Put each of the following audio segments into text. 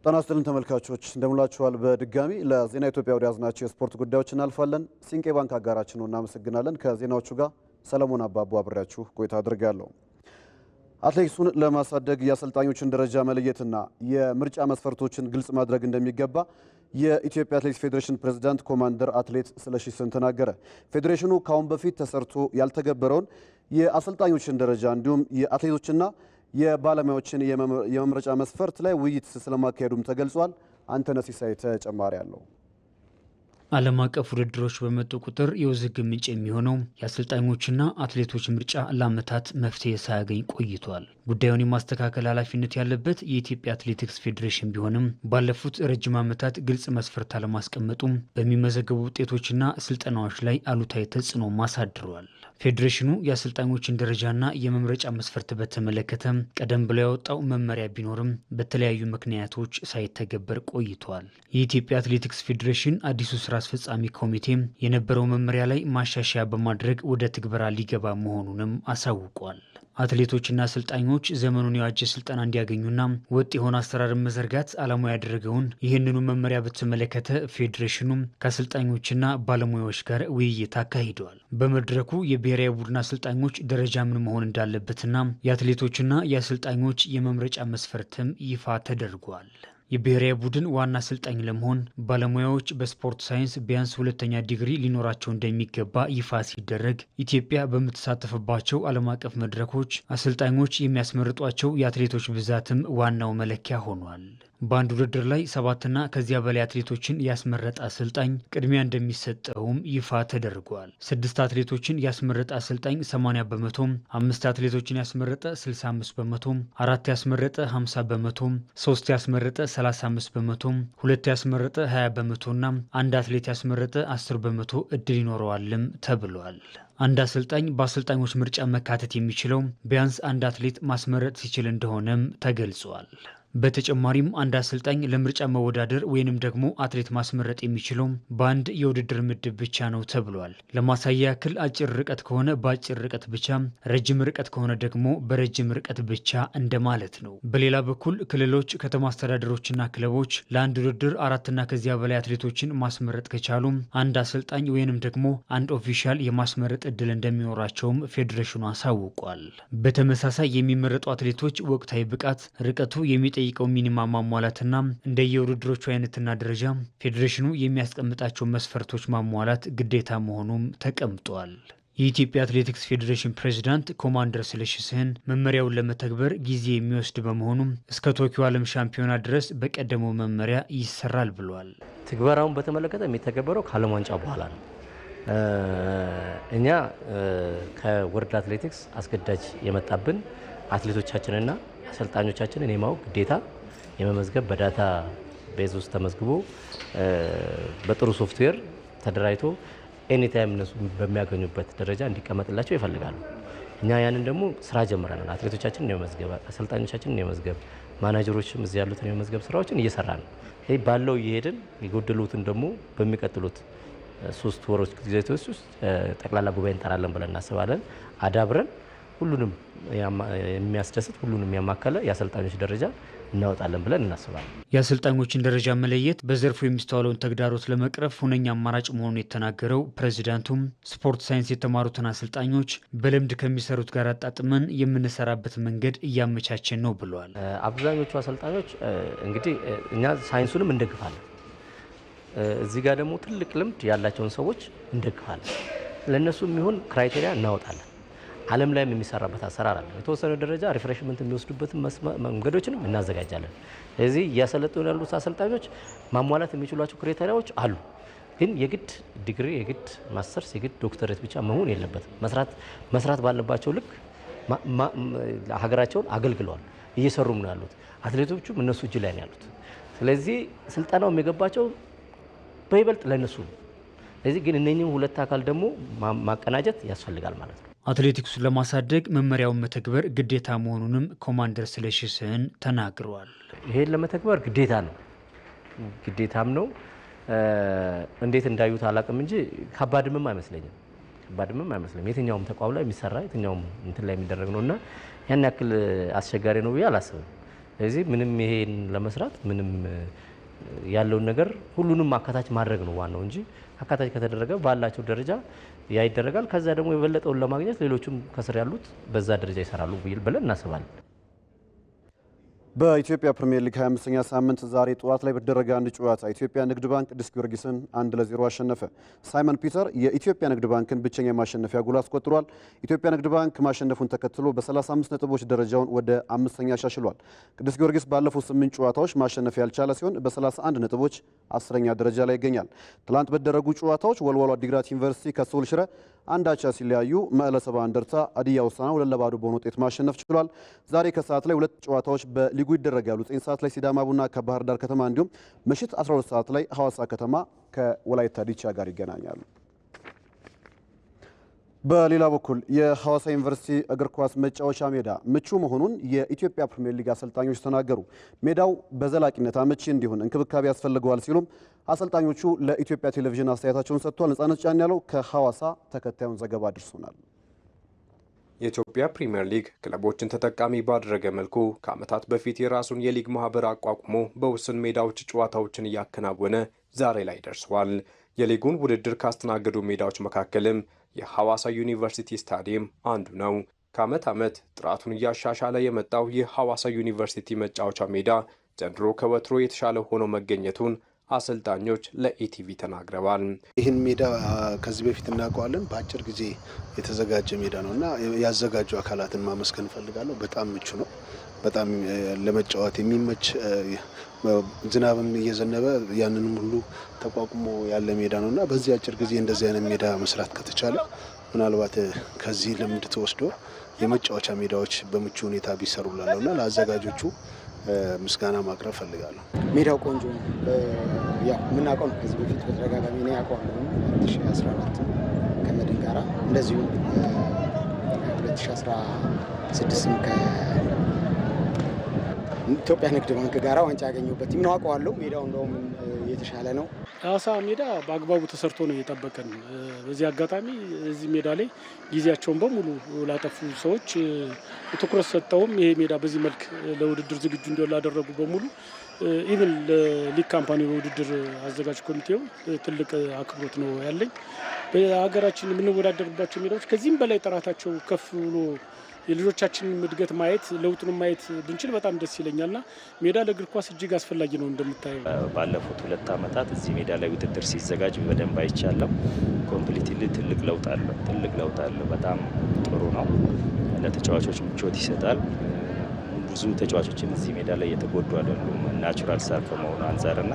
ጤና ይስጥልን ተመልካቾች እንደምላችኋል። በድጋሚ ለዜና ኢትዮጵያ ወደ ያዝናቸው የስፖርት ጉዳዮች እናልፋለን። ሲንቄ ባንክ አጋራችን ነው፣ እናመሰግናለን። ከዜናዎቹ ጋር ሰለሞን አባቡ አብሬያችሁ ቆይታ አድርጋለሁ። አትሌቲክሱን ለማሳደግ የአሰልጣኞችን ደረጃ መለየትና የምርጫ መስፈርቶችን ግልጽ ማድረግ እንደሚገባ የኢትዮጵያ አትሌቲክስ ፌዴሬሽን ፕሬዝዳንት ኮማንደር አትሌት ስለሺ ስህን ተናገረ። ፌዴሬሽኑ ካሁን በፊት ተሰርቶ ያልተገበረውን የአሰልጣኞችን ደረጃ እንዲሁም የአትሌቶችና የባለሙያዎችን የመምረጫ መስፈርት ላይ ውይይት ስለማካሄዱም ተገልጿል። አንተነህ ሲሳይ ተጨማሪ አለው። ዓለም አቀፍ ውድድሮች በመጡ ቁጥር የውዝግብ ምንጭ የሚሆነው የአሰልጣኞችና አትሌቶች ምርጫ ለዓመታት መፍትሄ ሳያገኝ ቆይቷል። ጉዳዩን የማስተካከል ኃላፊነት ያለበት የኢትዮጵያ አትሌቲክስ ፌዴሬሽን ቢሆንም ባለፉት ረጅም ዓመታት ግልጽ መስፈርት አለማስቀመጡም በሚመዘገቡ ውጤቶችና ስልጠናዎች ላይ አሉታዊ ተጽዕኖ ማሳድረዋል። ፌዴሬሽኑ የአሰልጣኞችን ደረጃና የመምረጫ መስፈርት በተመለከተ ቀደም ብሎ ያወጣው መመሪያ ቢኖርም በተለያዩ ምክንያቶች ሳይተገበር ቆይቷል። የኢትዮጵያ አትሌቲክስ ፌዴሬሽን አዲሱ ስራ አስፈጻሚ ኮሚቴ የነበረው መመሪያ ላይ ማሻሻያ በማድረግ ወደ ትግበራ ሊገባ መሆኑንም አሳውቋል። አትሌቶችና አሰልጣኞች ዘመኑን የዋጀ ስልጠና እንዲያገኙና ወጥ የሆነ አሰራርን መዘርጋት ዓላማው ያደረገውን ይህንኑ መመሪያ በተመለከተ ፌዴሬሽኑ ከአሰልጣኞችና ባለሙያዎች ጋር ውይይት አካሂደዋል። በመድረኩ የብሔራዊ ቡድን አሰልጣኞች ደረጃ ምን መሆን እንዳለበትና የአትሌቶችና የአሰልጣኞች የመምረጫ መስፈርትም ይፋ ተደርጓል። የብሔራዊ ቡድን ዋና አሰልጣኝ ለመሆን ባለሙያዎች በስፖርት ሳይንስ ቢያንስ ሁለተኛ ዲግሪ ሊኖራቸው እንደሚገባ ይፋ ሲደረግ ኢትዮጵያ በምትሳተፍባቸው ዓለም አቀፍ መድረኮች አሰልጣኞች የሚያስመርጧቸው የአትሌቶች ብዛትም ዋናው መለኪያ ሆኗል። በአንድ ውድድር ላይ 7ና ከዚያ በላይ አትሌቶችን ያስመረጠ አሰልጣኝ ቅድሚያ እንደሚሰጠውም ይፋ ተደርጓል። 6 አትሌቶችን ያስመረጠ አሰልጣኝ 80 በመቶ፣ 5 አትሌቶችን ያስመረጠ 65 በመቶ፣ 4 ያስመረጠ 50 በመቶ፣ 3 ያስመረጠ 35 በመቶ፣ 2 ያስመረጠ 20 በመቶና አንድ አትሌት ያስመረጠ 10 በመቶ እድል ይኖረዋልም ተብሏል። አንድ አሰልጣኝ በአሰልጣኞች ምርጫ መካተት የሚችለው ቢያንስ አንድ አትሌት ማስመረጥ ሲችል እንደሆነም ተገልጿል። በተጨማሪም አንድ አሰልጣኝ ለምርጫ መወዳደር ወይንም ደግሞ አትሌት ማስመረጥ የሚችለው በአንድ የውድድር ምድብ ብቻ ነው ተብሏል። ለማሳያ ያክል አጭር ርቀት ከሆነ በአጭር ርቀት ብቻ፣ ረጅም ርቀት ከሆነ ደግሞ በረጅም ርቀት ብቻ እንደማለት ነው። በሌላ በኩል ክልሎች፣ ከተማ አስተዳደሮችና ክለቦች ለአንድ ውድድር 4ና ከዚያ በላይ አትሌቶችን ማስመረጥ ከቻሉ አንድ አሰልጣኝ ወይንም ደግሞ አንድ ኦፊሻል የማስመረጥ እድል እንደሚኖራቸውም ፌዴሬሽኑ አሳውቋል። በተመሳሳይ የሚመረጡ አትሌቶች ወቅታዊ ብቃት፣ ርቀቱ የሚጠይቀው ሚኒማም ማሟላትና እንደየውድድሮቹ አይነትና ደረጃ ፌዴሬሽኑ የሚያስቀምጣቸው መስፈርቶች ማሟላት ግዴታ መሆኑም ተቀምጧል። የኢትዮጵያ አትሌቲክስ ፌዴሬሽን ፕሬዝዳንት ኮማንደር ስለሺ ስህን መመሪያውን ለመተግበር ጊዜ የሚወስድ በመሆኑ እስከ ቶኪዮ ዓለም ሻምፒዮና ድረስ በቀደመው መመሪያ ይሰራል ብሏል። ትግበራውን በተመለከተ የሚተገበረው ከዓለም ዋንጫ በኋላ ነው። እኛ ከወርልድ አትሌቲክስ አስገዳጅ የመጣብን አትሌቶቻችንና አሰልጣኞቻችንን የማወቅ ግዴታ የመመዝገብ በዳታ ቤዝ ውስጥ ተመዝግቦ በጥሩ ሶፍትዌር ተደራጅቶ ኤኒታይም እነሱ በሚያገኙበት ደረጃ እንዲቀመጥላቸው ይፈልጋሉ። እኛ ያንን ደግሞ ስራ ጀምረናል። አትሌቶቻችንን የመመዝገብ፣ አሰልጣኞቻችንን የመመዝገብ፣ ማናጀሮችም እዚህ ያሉትን የመመዝገብ ስራዎችን እየሰራ ነው። ይህ ባለው እየሄድን የጎደሉትን ደግሞ በሚቀጥሉት 3 ወሮች ጊዜ ውስጥ ጠቅላላ ጉባኤ እንጠራለን ብለን እናስባለን። አዳብረን ሁሉንም የሚያስደስት ሁሉንም ያማከለ የአሰልጣኞች ደረጃ እናወጣለን ብለን እናስባለን። የአሰልጣኞችን ደረጃ መለየት በዘርፉ የሚስተዋለውን ተግዳሮት ለመቅረፍ ሁነኛ አማራጭ መሆኑን የተናገረው ፕሬዚዳንቱም ስፖርት ሳይንስ የተማሩትን አሰልጣኞች በልምድ ከሚሰሩት ጋር አጣጥመን የምንሰራበት መንገድ እያመቻቸን ነው ብለዋል። አብዛኞቹ አሰልጣኞች እንግዲህ እኛ ሳይንሱንም እንደግፋለን፣ እዚህ ጋር ደግሞ ትልቅ ልምድ ያላቸውን ሰዎች እንደግፋለን። ለእነሱ የሚሆን ክራይቴሪያ እናወጣለን። ዓለም ላይም የሚሰራበት አሰራር አለ። የተወሰነ ደረጃ ሪፍሬሽመንት የሚወስዱበትን መንገዶችንም እናዘጋጃለን። ስለዚህ እያሰለጠኑ ያሉት አሰልጣኞች ማሟላት የሚችሏቸው ክራይቴሪያዎች አሉ። ግን የግድ ዲግሪ፣ የግድ ማስተርስ፣ የግድ ዶክተሬት ብቻ መሆን የለበትም። መስራት ባለባቸው ልክ ሀገራቸውን አገልግለዋል፣ እየሰሩም ነው ያሉት። አትሌቶቹም እነሱ እጅ ላይ ነው ያሉት። ስለዚህ ስልጠናው የሚገባቸው በይበልጥ ለነሱ ነው። ስለዚህ ግን እነኚህም ሁለት አካል ደግሞ ማቀናጀት ያስፈልጋል ማለት ነው። አትሌቲክሱን ለማሳደግ መመሪያውን መተግበር ግዴታ መሆኑንም ኮማንደር ስለሺ ስህን ተናግረዋል። ይሄን ለመተግበር ግዴታም ነው። እንዴት እንዳዩት አላቅም እንጂ ከባድምም አይመስለኝም። የትኛውም ተቋም ላይ የሚሰራ የትኛውም እንትን ላይ የሚደረግ ነውና ያን ያክል አስቸጋሪ ነው ብዬ አላስብም። ስለዚህ ምንም ይሄን ለመስራት ምንም ያለውን ነገር ሁሉንም አካታች ማድረግ ነው ዋናው እንጂ አካታች ከተደረገ ባላቸው ደረጃ ያ ይደረጋል። ከዛ ደግሞ የበለጠውን ለማግኘት ሌሎችም ከስር ያሉት በዛ ደረጃ ይሰራሉ ብለን እናስባለን። በኢትዮጵያ ፕሪሚየር ሊግ 25ኛ ሳምንት ዛሬ ጠዋት ላይ በተደረገ አንድ ጨዋታ ኢትዮጵያ ንግድ ባንክ ቅዱስ ጊዮርጊስን 1-0 አሸነፈ። ሳይመን ፒተር የኢትዮጵያ ንግድ ባንክን ብቸኛ የማሸነፊያ ጎል አስቆጥሯል። ኢትዮጵያ ንግድ ባንክ ማሸነፉን ተከትሎ በ35 ነጥቦች ደረጃውን ወደ 5ኛ አሻሽሏል። ቅዱስ ጊዮርጊስ ባለፉት 8 ጨዋታዎች ማሸነፍ ያልቻለ ሲሆን በ31 ነጥቦች 10ኛ ደረጃ ላይ ይገኛል። ትላንት በተደረጉ ጨዋታዎች ወልዋሎ ዓዲግራት ዩኒቨርሲቲ ከሶል ሽረ አንድ አቻ ሲለያዩ መቀለ ሰባ እንደርታ ሀዲያ ሆሳዕና 2-0 በሆነ ውጤት ማሸነፍ ችሏል። ዛሬ ከሰዓት ላይ 2 ጨዋታዎች በሊጉ ይደረጋሉ። 9 ሰዓት ላይ ሲዳማ ቡና ከባህር ዳር ከተማ እንዲሁም ምሽት 12 ሰዓት ላይ ሐዋሳ ከተማ ከወላይታ ዲቻ ጋር ይገናኛሉ። በሌላ በኩል የሐዋሳ ዩኒቨርሲቲ እግር ኳስ መጫወቻ ሜዳ ምቹ መሆኑን የኢትዮጵያ ፕሪሚየር ሊግ አሰልጣኞች ተናገሩ። ሜዳው በዘላቂነት አመቺ እንዲሆን እንክብካቤ ያስፈልገዋል ሲሉም አሰልጣኞቹ ለኢትዮጵያ ቴሌቪዥን አስተያየታቸውን ሰጥቷል። ነጻነት ጫን ያለው ከሐዋሳ ተከታዩን ዘገባ አድርሶናል። የኢትዮጵያ ፕሪሚየር ሊግ ክለቦችን ተጠቃሚ ባደረገ መልኩ ከዓመታት በፊት የራሱን የሊግ ማህበር አቋቁሞ በውስን ሜዳዎች ጨዋታዎችን እያከናወነ ዛሬ ላይ ደርሷል። የሊጉን ውድድር ካስተናገዱ ሜዳዎች መካከልም የሐዋሳ ዩኒቨርሲቲ ስታዲየም አንዱ ነው። ከዓመት ዓመት ጥራቱን እያሻሻለ የመጣው የሐዋሳ ዩኒቨርሲቲ መጫወቻ ሜዳ ዘንድሮ ከወትሮ የተሻለ ሆኖ መገኘቱን አሰልጣኞች ለኢቲቪ ተናግረዋል። ይህን ሜዳ ከዚህ በፊት እናውቀዋለን። በአጭር ጊዜ የተዘጋጀ ሜዳ ነው እና ያዘጋጁ አካላትን ማመስገን እፈልጋለሁ። በጣም ምቹ ነው። በጣም ለመጫወት የሚመች ዝናብም እየዘነበ ያንንም ሁሉ ተቋቁሞ ያለ ሜዳ ነው እና በዚህ አጭር ጊዜ እንደዚህ አይነት ሜዳ መስራት ከተቻለ ምናልባት ከዚህ ልምድ ተወስዶ የመጫወቻ ሜዳዎች በምቹ ሁኔታ ቢሰሩላለሁ እና ለአዘጋጆቹ ምስጋና ማቅረብ ፈልጋለሁ። ሜዳው ቆንጆ ነው። ያው የምናውቀው ነው። ከዚህ በፊት በተደጋጋሚ ነው ያውቀዋለሁ። 2014 ከመድን ጋራ እንደዚሁ 2016 ከኢትዮጵያ ንግድ ባንክ ጋራ ዋንጫ ያገኘሁበት ቲም ነው። አውቀዋለሁ። ሜዳው እንደውም የተሻለ ነው። ሐዋሳ ሜዳ በአግባቡ ተሰርቶ ነው የጠበቀን። በዚህ አጋጣሚ እዚህ ሜዳ ላይ ጊዜያቸውን በሙሉ ላጠፉ ሰዎች ትኩረት ሰጠውም ይሄ ሜዳ በዚህ መልክ ለውድድር ዝግጁ እንዲሆን ላደረጉ በሙሉ ኢቭን ለሊግ ካምፓኒ በውድድር አዘጋጅ ኮሚቴው ትልቅ አክብሮት ነው ያለኝ። በሀገራችን የምንወዳደርባቸው ሜዳዎች ከዚህም በላይ ጥራታቸው ከፍ ብሎ የልጆቻችንን እድገት ማየት ለውጡን ማየት ብንችል በጣም ደስ ይለኛልና ሜዳ ለእግር ኳስ እጅግ አስፈላጊ ነው። እንደምታየው ባለፉት 2 ዓመታት እዚህ ሜዳ ላይ ውድድር ሲዘጋጅ በደንብ አይቻለሁ። ኮምፕሊትሊ ትልቅ ለውጥ አለው። በጣም ጥሩ ነው። ለተጫዋቾች ምቾት ይሰጣል። ብዙ ተጫዋቾችን እዚህ ሜዳ ላይ የተጎዱ አይደሉም። ናቹራል ሳር ከመሆኑ አንጻርና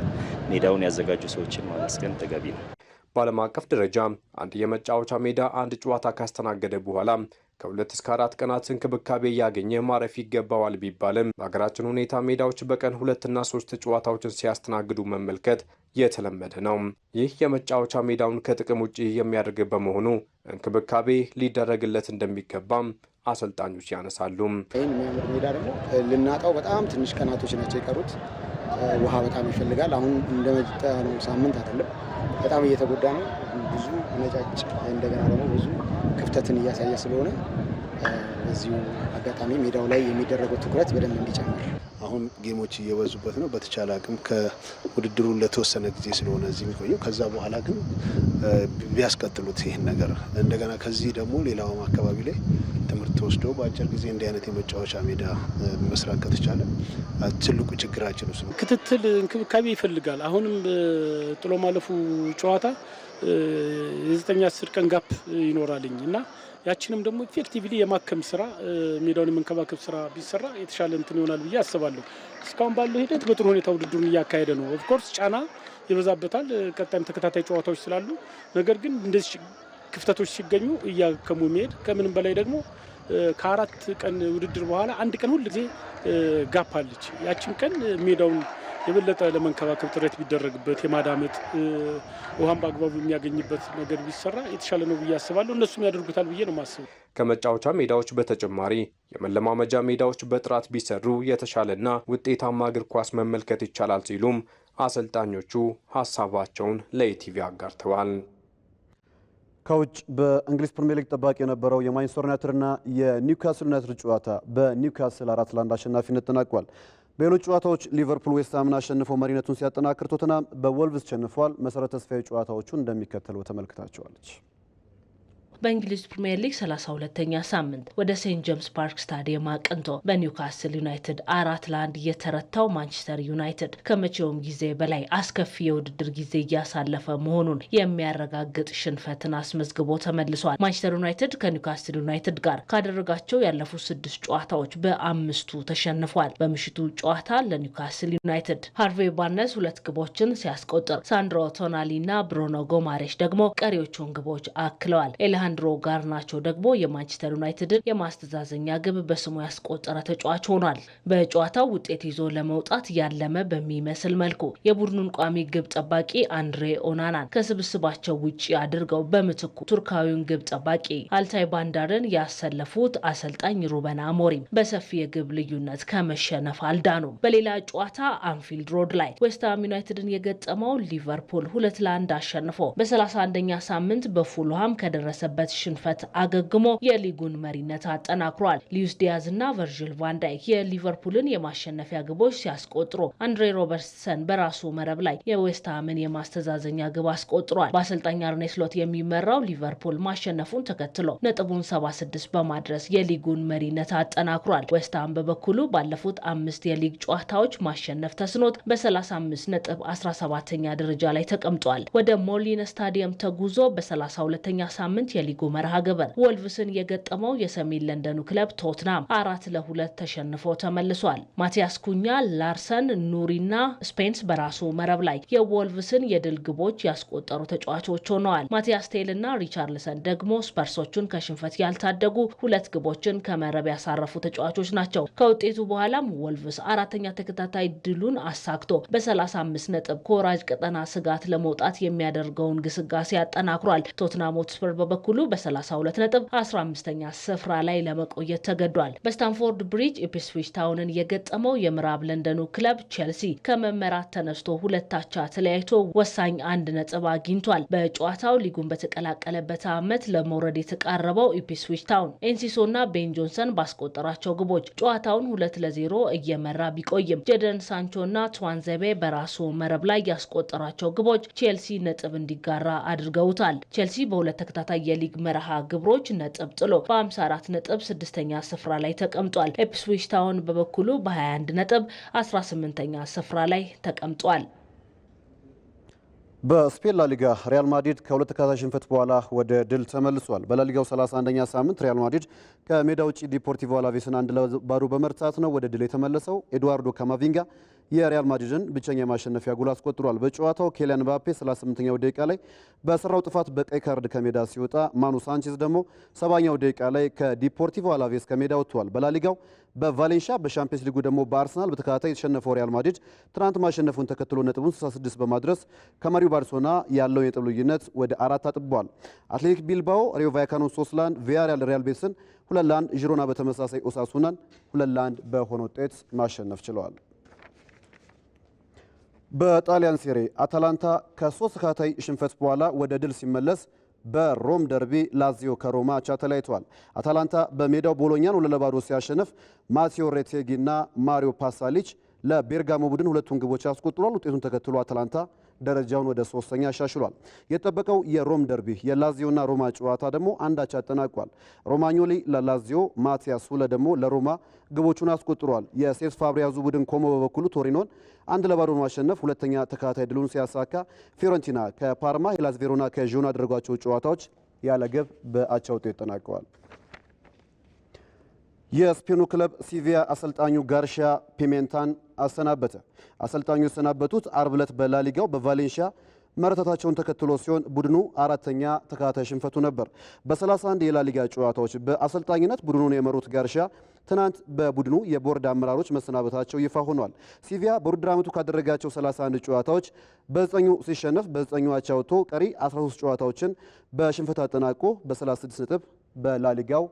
ሜዳውን ያዘጋጁ ሰዎችን ማመስገን ተገቢ ነው። በዓለም አቀፍ ደረጃ አንድ የመጫወቻ ሜዳ አንድ ጨዋታ ካስተናገደ በኋላ ከ2 እስከ 4 ቀናት እንክብካቤ እያገኘ ማረፍ ይገባዋል ቢባልም በሀገራችን ሁኔታ ሜዳዎች በቀን 2 እና 3 ጨዋታዎችን ሲያስተናግዱ መመልከት የተለመደ ነው። ይህ የመጫወቻ ሜዳውን ከጥቅም ውጭ የሚያደርግ በመሆኑ እንክብካቤ ሊደረግለት እንደሚገባም አሰልጣኞች ያነሳሉ። ይህን የሚያምር ሜዳ ደግሞ ልናጣው በጣም ትንሽ ቀናቶች ናቸው የቀሩት። ውሃ በጣም ይፈልጋል። አሁን እንደመጣ ነው ሳምንት አይደለም። በጣም እየተጎዳ ነው። ብዙ ነጫጭ እንደገና ደግሞ ብዙ ክፍተትን እያሳየ ስለሆነ በዚሁ አጋጣሚ ሜዳው ላይ የሚደረገው ትኩረት በደንብ እንዲጨምር። አሁን ጌሞች እየበዙበት ነው። በተቻለ አቅም ከውድድሩ ለተወሰነ ጊዜ ስለሆነ እዚህ የሚቆየው ከዛ በኋላ ግን ቢያስቀጥሉት ይህን ነገር እንደገና ከዚህ ደግሞ ሌላውም አካባቢ ላይ ትምህርት ተወስዶ በአጭር ጊዜ እንዲህ አይነት የመጫወቻ ሜዳ መስራት ከተቻለ ትልቁ ችግራችን ነው። ክትትል እንክብካቤ ይፈልጋል። አሁንም ጥሎ ማለፉ ጨዋታ የ9-10 ቀን ጋፕ ይኖራልኝ እና ያችንም ደግሞ ኢፌክቲቭሊ የማከም ስራ ሜዳውን የመንከባከብ ስራ ቢሰራ የተሻለ እንትን ይሆናል ብዬ አስባለሁ። እስካሁን ባለው ሂደት በጥሩ ሁኔታ ውድድሩን እያካሄደ ነው። ኦፍኮርስ ጫና ይበዛበታል፣ ቀጣይም ተከታታይ ጨዋታዎች ስላሉ። ነገር ግን እንደዚህ ክፍተቶች ሲገኙ እያከሙ መሄድ ከምንም በላይ ደግሞ ከ4 ቀን ውድድር በኋላ 1 ቀን ሁል ጊዜ ጋፕ አለች። ያችን ቀን ሜዳውን የበለጠ ለመንከባከብ ጥረት ቢደረግበት የማዳመጥ ውሃን በአግባቡ የሚያገኝበት ነገር ቢሰራ የተሻለ ነው ብዬ አስባለሁ። እነሱም ያደርጉታል ብዬ ነው የማስበው። ከመጫወቻ ሜዳዎች በተጨማሪ የመለማመጃ ሜዳዎች በጥራት ቢሰሩ የተሻለና ውጤታማ እግር ኳስ መመልከት ይቻላል ሲሉም አሰልጣኞቹ ሀሳባቸውን ለኢቲቪ አጋርተዋል። ከውጭ በእንግሊዝ ፕሪሚየር ሊግ ጠባቂ የነበረው የማንቸስተር ዩናይትድና የኒውካስል ዩናይትድ ጨዋታ በኒውካስል 4-1 አሸናፊነት ተጠናቋል። በሌሎች ጨዋታዎች ሊቨርፑል ዌስትሃምን አሸንፎ መሪነቱን ሲያጠናክር ቶተንሃም በወልቭስ ተሸንፏል። መሰረት ተስፋዬ ጨዋታዎቹን እንደሚከተለው ተመልክታቸዋለች። በእንግሊዝ ፕሪምየር ሊግ 32ኛ ሳምንት ወደ ሴንት ጄምስ ፓርክ ስታዲየም አቅንቶ በኒውካስል ዩናይትድ 4-1 የተረታው ማንቸስተር ዩናይትድ ከመቼውም ጊዜ በላይ አስከፊ የውድድር ጊዜ እያሳለፈ መሆኑን የሚያረጋግጥ ሽንፈትን አስመዝግቦ ተመልሷል። ማንቸስተር ዩናይትድ ከኒውካስል ዩናይትድ ጋር ካደረጋቸው ያለፉት 6 ጨዋታዎች በ5ቱ ተሸንፏል። በምሽቱ ጨዋታ ለኒውካስል ዩናይትድ ሃርቬ ባርነስ 2 ግቦችን ሲያስቆጥር፣ ሳንድሮ ቶናሊና ብሩኖ ጎማሬሽ ደግሞ ቀሪዎቹን ግቦች አክለዋል። አሌሃንድሮ ጋርናቾ ደግሞ የማንቸስተር ዩናይትድን የማስተዛዘኛ ግብ በስሙ ያስቆጠረ ተጫዋች ሆኗል። በጨዋታው ውጤት ይዞ ለመውጣት ያለመ በሚመስል መልኩ የቡድኑን ቋሚ ግብ ጠባቂ አንድሬ ኦናናን ከስብስባቸው ውጪ አድርገው በምትኩ ቱርካዊውን ግብ ጠባቂ አልታይ ባንዳርን ያሰለፉት አሰልጣኝ ሩበን አሞሪም በሰፊ የግብ ልዩነት ከመሸነፍ አልዳኑም። በሌላ ጨዋታ አንፊልድ ሮድ ላይ ዌስትሃም ዩናይትድን የገጠመው ሊቨርፑል 2-1 አሸንፎ በ31ኛ ሳምንት በፉልሃም ከደረሰ በት ሽንፈት አገግሞ የሊጉን መሪነት አጠናክሯል። ሉዊስ ዲያዝ እና ቨርጂል ቫን ዳይክ የሊቨርፑልን የማሸነፊያ ግቦች ሲያስቆጥሩ አንድሬ ሮበርትሰን በራሱ መረብ ላይ የዌስትሃምን የማስተዛዘኛ ግብ አስቆጥሯል። በአሰልጣኝ አርኔ ስሎት የሚመራው ሊቨርፑል ማሸነፉን ተከትሎ ነጥቡን 76 በማድረስ የሊጉን መሪነት አጠናክሯል። ዌስትሃም በበኩሉ ባለፉት 5 የሊግ ጨዋታዎች ማሸነፍ ተስኖት በ35 ነጥብ 17ኛ ደረጃ ላይ ተቀምጧል። ወደ ሞሊን ስታዲየም ተጉዞ በ32ኛ ሳምንት የሊጉ መርሃ ግብር ወልቭስን የገጠመው የሰሜን ለንደኑ ክለብ ቶትናም 4-2 ተሸንፎ ተመልሷል። ማቲያስ ኩኛ፣ ላርሰን፣ ኑሪና ስፔንስ በራሱ መረብ ላይ የወልቭስን የድል ግቦች ያስቆጠሩ ተጫዋቾች ሆነዋል። ማቲያስ ቴልና ሪቻርልሰን ደግሞ ስፐርሶቹን ከሽንፈት ያልታደጉ 2 ግቦችን ከመረብ ያሳረፉ ተጫዋቾች ናቸው። ከውጤቱ በኋላም ወልቭስ 4ኛ ተከታታይ ድሉን አሳክቶ በ35 ነጥብ ከወራጅ ቀጠና ስጋት ለመውጣት የሚያደርገውን ግስጋሴ አጠናክሯል። ቶትናም ሆትስፐር በበኩሉ በ32 ነጥብ 15ኛ ስፍራ ላይ ለመቆየት ተገዷል። በስታንፎርድ ብሪጅ ኢፕስዊች ታውንን የገጠመው የምዕራብ ለንደኑ ክለብ ቼልሲ ከመመራት ተነስቶ 2-2 ተለያይቶ ወሳኝ 1 ነጥብ አግኝቷል። በጨዋታው ሊጉን በተቀላቀለበት ዓመት ለመውረድ የተቃረበው ኢፕስዊች ታውን ኤንሲሶና ቤን ጆንሰን ባስቆጠራቸው ግቦች ጨዋታውን 2-0 እየመራ ቢቆይም ጄደን ሳንቾና ትዋንዘቤ በራሱ መረብ ላይ ያስቆጠራቸው ግቦች ቼልሲ ነጥብ እንዲጋራ አድርገውታል። ቼልሲ በሁለት ተከታታይ የሊግ መርሃ ግብሮች ነጥብ ጥሎ በ54 ነጥብ 6ኛ ስፍራ ላይ ተቀምጧል። ኢፕስዊች ታውን በበኩሉ በ21 ነጥብ 18ኛ ስፍራ ላይ ተቀምጧል። በስፔን ላሊጋ ሪያል ማድሪድ ከሁለት ተከታታይ ሽንፈት በኋላ ወደ ድል ተመልሷል። በላሊጋው 31ኛ ሳምንት ሪያል ማድሪድ ከሜዳ ውጪ ዲፖርቲቮ አላቬስን 1-0 በመርታት ነው ወደ ድል የተመለሰው። ኤድዋርዶ ካማቪንጋ የሪያል ማድሪድን ብቸኛ የማሸነፊያ ጎል አስቆጥሯል። በጨዋታው ኬሊያን ምባፔ 38ኛው ደቂቃ ላይ በሰራው ጥፋት በቀይ ካርድ ከሜዳ ሲወጣ፣ ማኑ ሳንቼዝ ደግሞ 70ኛው ደቂቃ ላይ ከዲፖርቲቮ አላቬስ ከሜዳ ወጥቷል። በላሊጋው በቫሌንሺያ በሻምፒየንስ ሊጉ ደግሞ በአርሰናል በተከታታይ የተሸነፈው ሪያል ማድሪድ ትናንት ማሸነፉን ተከትሎ ነጥቡን 66 በማድረስ ከመሪው ባርሴሎና ያለውን የነጥብ ልዩነት ወደ 4 አጥቧል። አትሌቲክ ቢልባኦ ሪዮ ቫይካኖን 3-1፣ ቪያሪያል ሪያል ቤቲስን 2-1፣ ዢሮና በተመሳሳይ ኦሳሱናን 2-1 በሆነ ውጤት ማሸነፍ ችለዋል። በጣሊያን ሴሪ አታላንታ ከ3 ተከታታይ ሽንፈት በኋላ ወደ ድል ሲመለስ በሮም ደርቢ ላዚዮ ከሮማ አቻ ተለያይተዋል። አታላንታ በሜዳው ቦሎኛን 2-0 ሲያሸንፍ ማቴዮ ሬቴጊ እና ማሪዮ ፓሳሊች ለቤርጋሞ ቡድን 2 ግቦች አስቆጥሯል። ውጤቱን ተከትሎ አታላንታ ደረጃውን ወደ 3ኛ አሻሽሏል። የተጠበቀው የሮም ደርቢ የላዚዮና ሮማ ጨዋታ ደግሞ አንዳቻ አጠናቋል። ሮማኞሊ ለላዚዮ፣ ማቲያስ ሁለ ደግሞ ለሮማ ግቦቹን አስቆጥሯል። የሴስ ፋብሪያዙ ቡድን ኮሞ በበኩሉ ቶሪኖን 1-0 በማሸነፍ ሁለተኛ ተከታታይ ድሉን ሲያሳካ፣ ፊዮረንቲና ከፓርማ፣ ሄላስ ቬሮና ከዢዮና ያደረጓቸው ጨዋታዎች ያለ ግብ በአቻ ውጤት ተጠናቀዋል። የስፔኑ ክለብ ሲቪያ አሰልጣኙ ጋርሺያ ፒሜንታን አሰናበተ። አሰልጣኙ የተሰናበቱት አርብ ዕለት በላሊጋው በቫሌንሺያ መረታታቸውን ተከትሎ ሲሆን ቡድኑ 4ኛ ተከታታይ ሽንፈቱ ነበር። በ31 የላሊጋ ጨዋታዎች በአሰልጣኝነት ቡድኑን የመሩት ጋርሺያ ትናንት በቡድኑ የቦርድ አመራሮች መሰናበታቸው ይፋ ሆኗል። ሲቪያ በውድድር ዓመቱ ካደረጋቸው 31 ጨዋታዎች በ9ኙ ሲሸነፍ በ9ኙ አቻ ወጥቶ ቀሪ 13 ጨዋታዎችን በሽንፈት አጠናቆ በ36 ነጥብ በላሊጋው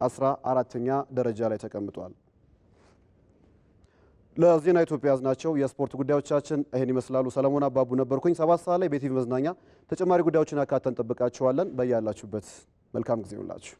14ኛ ደረጃ ላይ ተቀምጧል። ለዜና ኢትዮጵያ ያዝናቸው የስፖርት ጉዳዮቻችን ይህን ይመስላሉ። ሰለሞን አባቡ ነበርኩኝ። 7 ሰዓት ላይ በቲቪ መዝናኛ ተጨማሪ ጉዳዮችን አካተን እንጠብቃችኋለን። በያላችሁበት መልካም ጊዜ ይሁንላችሁ።